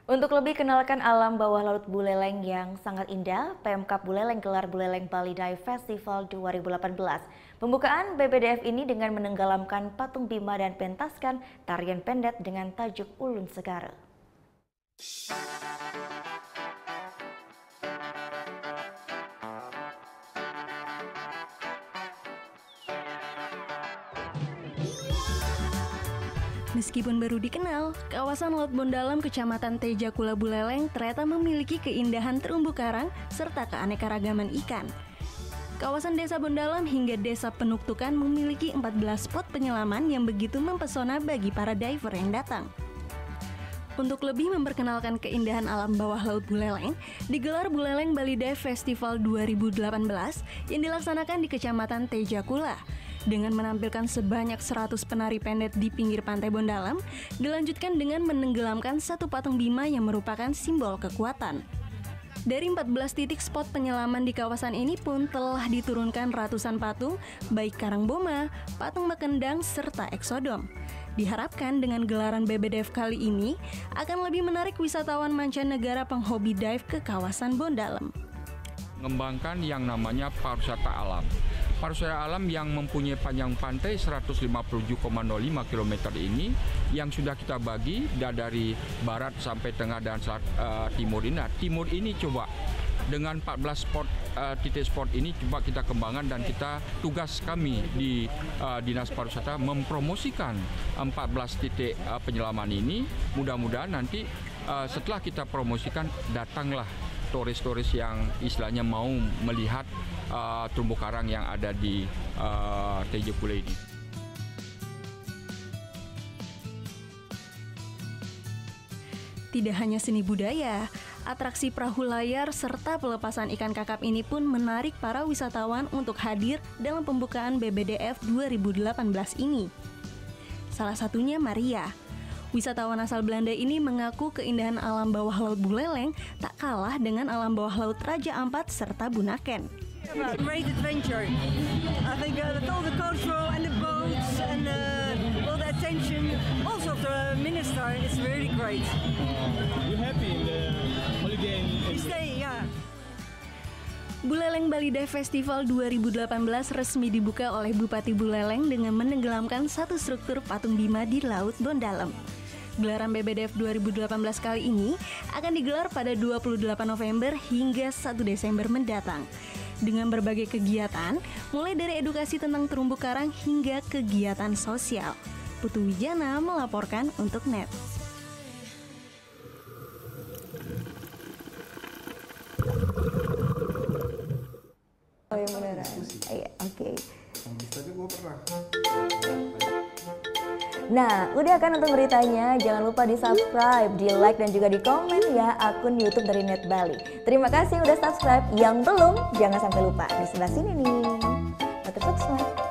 Untuk lebih kenalkan alam bawah laut Buleleng yang sangat indah, Pemkab Buleleng gelar Buleleng Bali Dive Festival 2018. Pembukaan BBDF ini dengan menenggelamkan patung Bima dan pentaskan tarian pendet dengan tajuk Ulun Segara. Meskipun baru dikenal, kawasan Laut Bondalam Kecamatan Tejakula Buleleng ternyata memiliki keindahan terumbu karang serta keanekaragaman ikan. Kawasan Desa Bondalam hingga Desa Penuktukan memiliki 14 spot penyelaman yang begitu mempesona bagi para diver yang datang. Untuk lebih memperkenalkan keindahan alam bawah laut Buleleng, digelar Buleleng Bali Dive Festival 2018 yang dilaksanakan di Kecamatan Tejakula. Dengan menampilkan sebanyak 100 penari pendet di pinggir pantai Bondalam, dilanjutkan dengan menenggelamkan satu patung Bima yang merupakan simbol kekuatan. Dari 14 titik spot penyelaman di kawasan ini pun telah diturunkan ratusan patung, baik Karangboma, patung Mekendang, serta Eksodom. Diharapkan dengan gelaran BBDF kali ini akan lebih menarik wisatawan mancanegara penghobi dive ke kawasan Bondalam. Mengembangkan yang namanya pariwisata alam. Pariwisata alam yang mempunyai panjang pantai 157,05 km ini yang sudah kita bagi dari barat sampai tengah dan timur ini. Nah, timur ini coba dengan 14 titik spot ini coba kita kembangkan dan kita tugas kami di Dinas Pariwisata mempromosikan 14 titik penyelaman ini. Mudah-mudahan nanti setelah kita promosikan datanglah turis-turis yang istilahnya mau melihat terumbu karang yang ada di Tejakula ini. Tidak hanya seni budaya, atraksi perahu layar serta pelepasan ikan kakap ini pun menarik para wisatawan untuk hadir dalam pembukaan BBDF 2018 ini. Salah satunya Maria. Wisatawan asal Belanda ini mengaku keindahan alam bawah laut Buleleng tak kalah dengan alam bawah laut Raja Ampat serta Bunaken. Great adventure. I think that all the cultural and the boats and all the attention also of the minister is really great. You happy in the holiday? We stay, yeah. Buleleng Bali Dive Festival 2018 resmi dibuka oleh Bupati Buleleng dengan menenggelamkan satu struktur patung Bima di Laut Bondalam. Gelaran BBDF 2018 kali ini akan digelar pada 28 November hingga 1 Desember mendatang. Dengan berbagai kegiatan, mulai dari edukasi tentang terumbu karang hingga kegiatan sosial. Putu Wijana melaporkan untuk NET. Oh ya beneran? Iya, oke. Tapi gue pernah. Nah, udah kan nonton beritanya? Jangan lupa di-subscribe, di-like, dan juga di-komen ya akun YouTube dari Net Bali. Terima kasih udah subscribe. Yang belum, jangan sampai lupa. Di sebelah sini nih. Subscribe.